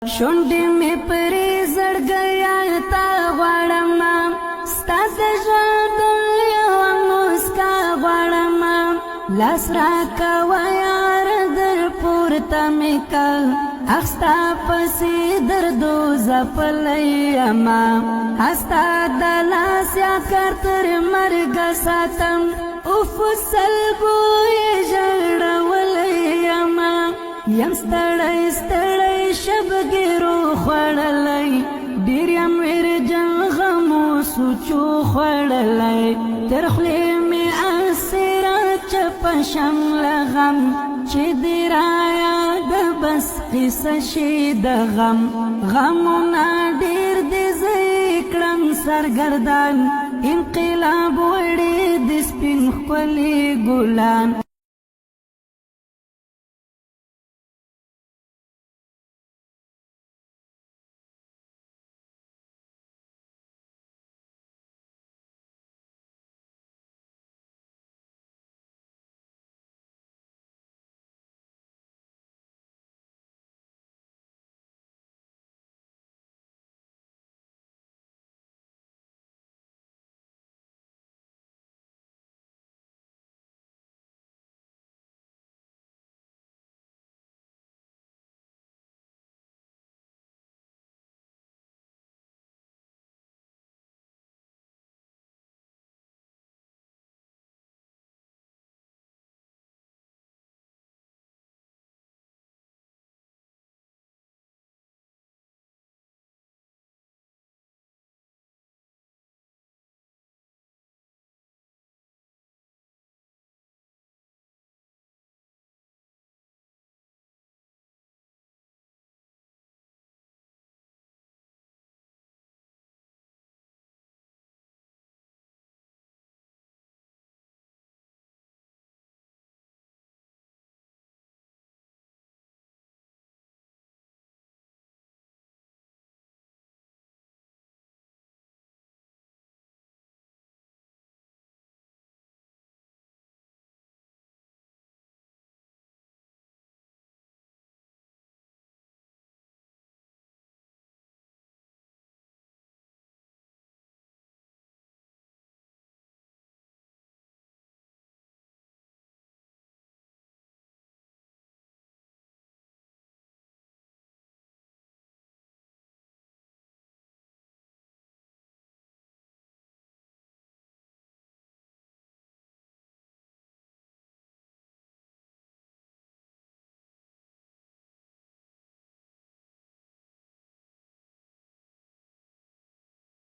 شونډې مې پرې زړګیا تا غواړم ستا د ژوند یوه موسکا غواړم لاس راکوه یار در پورته مې که اخ ستا پسې دردو ځپلی یمه ستا د لاس یا کار تر مرګه ساتم اوف سلګو یې ژړولی یمه یم ستړی ستړی شبګیرو خوړلی ډېر یم ویرجن غمو سوچو خوړلی تر خولې مې اسیره چپه شم له غم چې دې رایاد بس قصه شي د غم غمونه ډېر دې زه یې کړم سرګردان انقلاب وړې د سپین ښکلي ګلان